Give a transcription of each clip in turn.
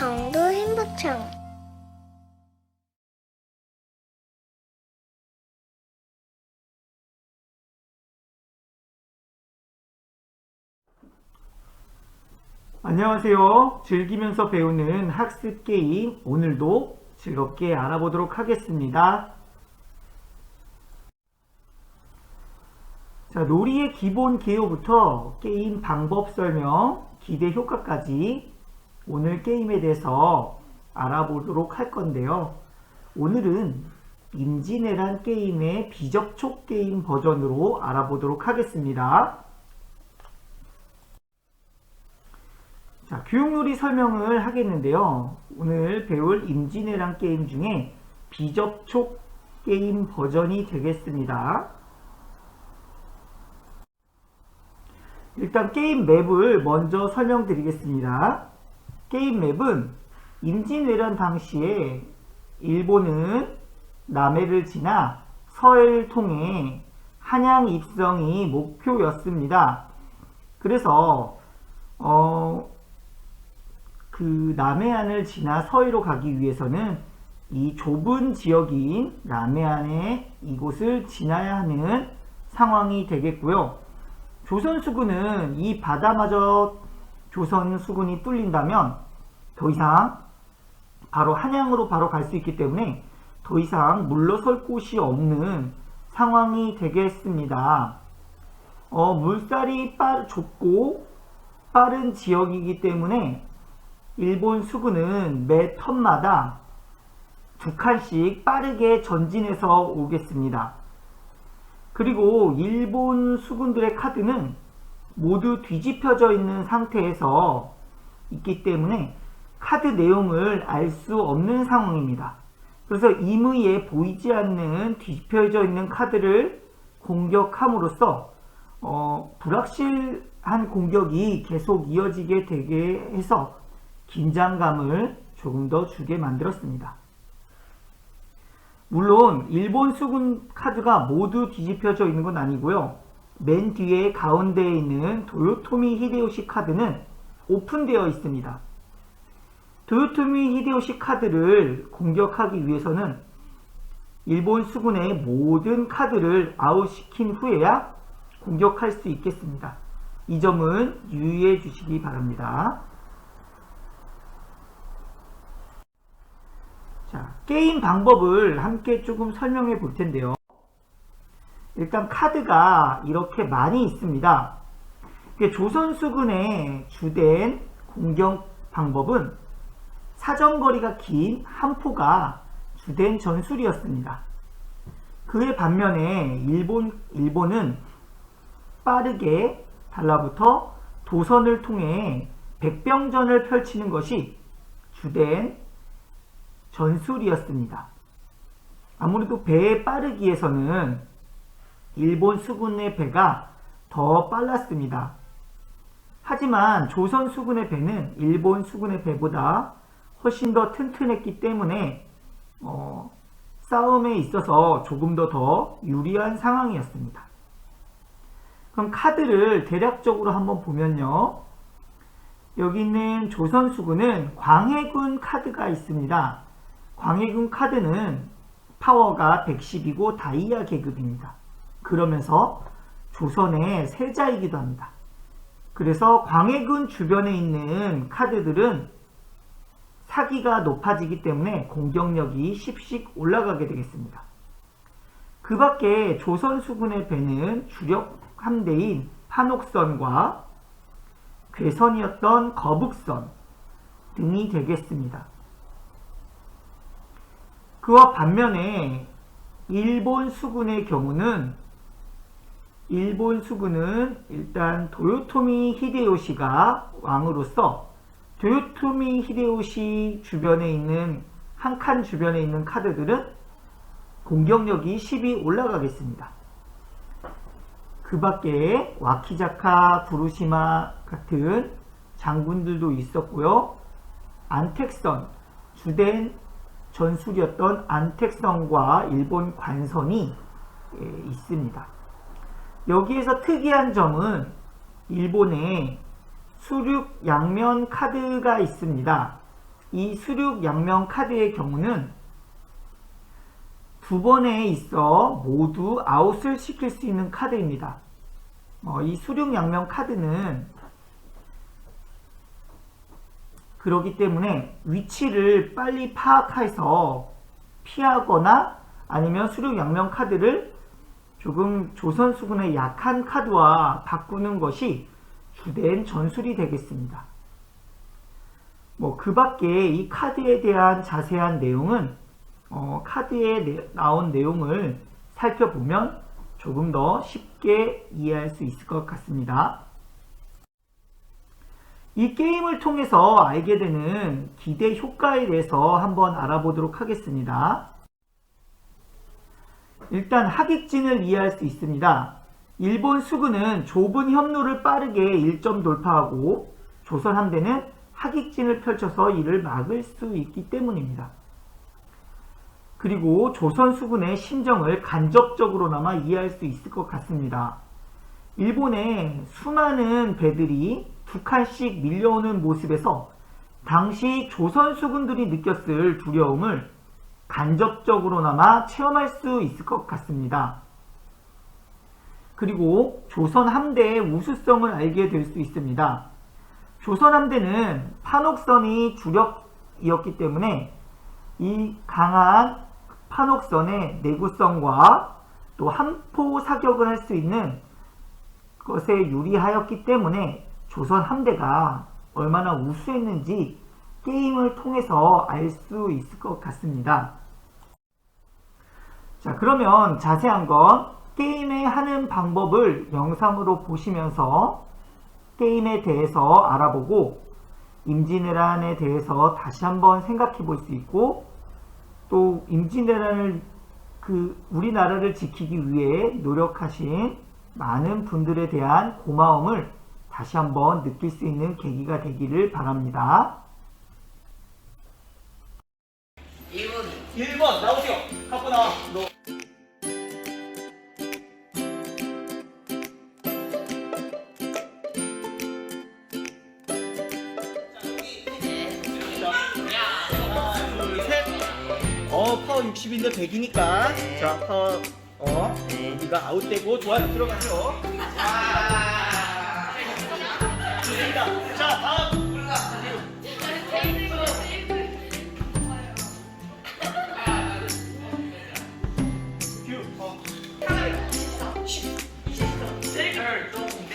강원도 행복청. 안녕하세요. 즐기면서 배우는 학습 게임, 오늘도 즐겁게 알아보도록 하겠습니다. 자, 놀이의 기본 개요부터 게임 방법 설명, 기대 효과까지 오늘 게임에 대해서 알아보도록 할 건데요. 오늘은 임진왜란 게임의 비접촉 게임 버전으로 알아보도록 하겠습니다. 자, 교육놀이 설명을 하겠는데요. 오늘 배울 임진왜란 게임 중에 비접촉 게임 버전이 되겠습니다. 일단 게임 맵을 먼저 설명드리겠습니다. 게임 맵은 임진왜란 당시에 일본은 남해를 지나 서해를 통해 한양 입성이 목표였습니다. 그래서 그 남해안을 지나 서해로 가기 위해서는 이 좁은 지역인 남해안의 이곳을 지나야 하는 상황이 되겠고요. 조선수군은 이 바다마저 조선수군이 뚫린다면 더 이상 바로 한양으로 바로 갈 수 있기 때문에 더 이상 물러설 곳이 없는 상황이 되겠습니다. 물살이 좁고 빠른 지역이기 때문에 일본 수군은 매 턴마다 두 칸씩 빠르게 전진해서 오겠습니다. 그리고 일본 수군들의 카드는 모두 뒤집혀져 있는 상태에서 있기 때문에 카드 내용을 알 수 없는 상황입니다. 그래서 임의에 보이지 않는 뒤집혀져 있는 카드를 공격함으로써 불확실한 공격이 계속 이어지게 되게 해서 긴장감을 조금 더 주게 만들었습니다. 물론 일본 수군 카드가 모두 뒤집혀져 있는 건 아니고요. 맨 뒤에 가운데에 있는 도요토미 히데요시 카드는 오픈되어 있습니다. 도요토미 히데요시 카드를 공격하기 위해서는 일본 수군의 모든 카드를 아웃시킨 후에야 공격할 수 있겠습니다. 이 점은 유의해 주시기 바랍니다. 자, 게임 방법을 함께 조금 설명해 볼 텐데요. 일단 카드가 이렇게 많이 있습니다. 조선수군의 주된 공격 방법은 사정거리가 긴 한포가 주된 전술이었습니다. 그에 반면에 일본은 빠르게 달라붙어 도선을 통해 백병전을 펼치는 것이 주된 전술이었습니다. 아무래도 배의 빠르기에서는 일본 수군의 배가 더 빨랐습니다. 하지만 조선 수군의 배는 일본 수군의 배보다 훨씬 더 튼튼했기 때문에 싸움에 있어서 조금 더 유리한 상황이었습니다. 그럼 카드를 대략적으로 한번 보면요. 여기 있는 조선 수군은 광해군 카드가 있습니다. 광해군 카드는 파워가 110이고 다이아 계급입니다. 그러면서 조선의 세자이기도 합니다. 그래서 광해군 주변에 있는 카드들은 사기가 높아지기 때문에 공격력이 10씩 올라가게 되겠습니다. 그 밖에 조선 수군의 배는 주력 함대인 판옥선과 괴선이었던 거북선 등이 되겠습니다. 그와 반면에 일본 수군의 경우는 일단 도요토미 히데요시가 왕으로서 도요토미 히데요시 주변에 있는 한 칸 주변에 있는 카드들은 공격력이 10이 올라가겠습니다. 그 밖에 와키자카, 부루시마 같은 장군들도 있었고요. 안택선, 주된 전술이었던 안택선과 일본 관선이 있습니다. 여기에서 특이한 점은 일본에 수륙 양면 카드가 있습니다. 이 수륙 양면 카드의 경우는 두 번에 있어 모두 아웃을 시킬 수 있는 카드입니다. 이 수륙 양면 카드는 그렇기 때문에 위치를 빨리 파악해서 피하거나 아니면 수륙 양면 카드를 조금 조선 수군의 약한 카드와 바꾸는 것이 주된 전술이 되겠습니다. 그 밖에 이 카드에 대한 자세한 내용은 카드에 나온 내용을 살펴보면 조금 더 쉽게 이해할 수 있을 것 같습니다. 이 게임을 통해서 알게 되는 기대 효과에 대해서 한번 알아보도록 하겠습니다. 일단 하객진을 이해할 수 있습니다. 일본 수군은 좁은 협로를 빠르게 1점 돌파하고 조선 함대는 하객진을 펼쳐서 이를 막을 수 있기 때문입니다. 그리고 조선 수군의 심정을 간접적으로나마 이해할 수 있을 것 같습니다. 일본의 수많은 배들이 두 칸씩 밀려오는 모습에서 당시 조선 수군들이 느꼈을 두려움을 간접적으로나마 체험할 수 있을 것 같습니다. 그리고 조선 함대의 우수성을 알게 될 수 있습니다. 조선 함대는 판옥선이 주력이었기 때문에 이 강한 판옥선의 내구성과 또 함포 사격을 할 수 있는 것에 유리하였기 때문에 조선 함대가 얼마나 우수했는지 게임을 통해서 알 수 있을 것 같습니다. 자, 그러면 자세한 건 게임에 하는 방법을 영상으로 보시면서 게임에 대해서 알아보고 임진왜란에 대해서 다시 한번 생각해 볼 수 있고 또 임진왜란을 우리나라를 지키기 위해 노력하신 많은 분들에 대한 고마움을 다시 한번 느낄 수 있는 계기가 되기를 바랍니다. 1번 나오세요. 갖고 나와. 너. 파워 60인데 100이니까 자 파워 네가 아웃되고 좋아요. 들어가세요. 좋습니다. 자 다음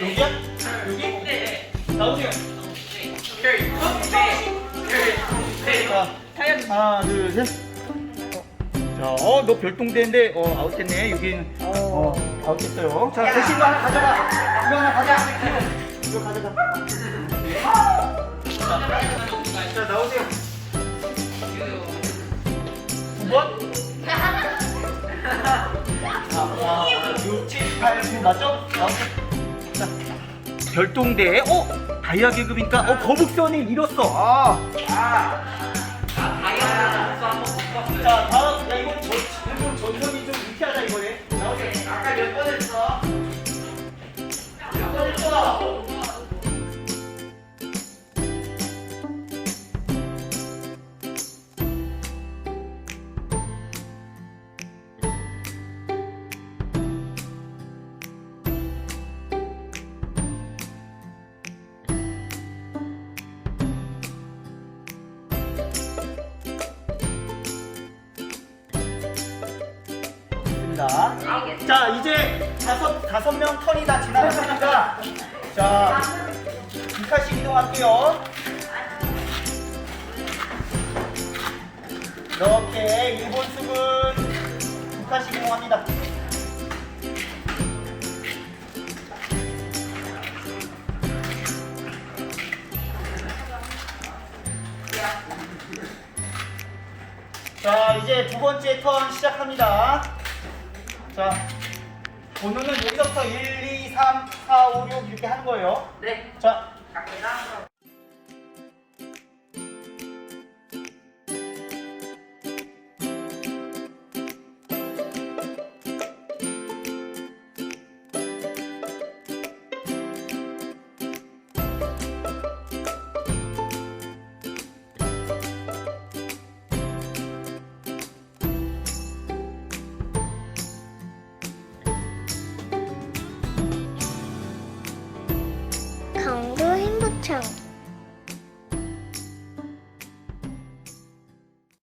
여기야? 여기? 네. 나오세요. 자, 하나, 둘, 셋. 자, 너 별동대인데, 아웃됐네. 여긴, 아웃됐어요. 자, 대신 이거 하나 가져가. 이거 하나 가져가. 이거 가져가. 자, 나오세요. 9번? 6, 7, 8, 9 맞죠? 나오세요. 자, 별동대. 다이아 계급이니까, 거북선을 잃었어. 자, 다음. 야, 이건 일본 전선이 좀 유쾌하다, 이거네. 나오세요. 아까 몇 번 했어? 몇 번 했어? 자, 이제 다섯 명 턴이 다 지나갔으니까 자, 2칸씩 이동할게요. 이렇게 일본 수군 2칸씩 이동합니다. 자, 이제 두 번째 턴 시작합니다. 자, 번호는 여기서부터 1, 2, 3, 4, 5, 6 이렇게 하는 거예요. 네. 자, 갑니다.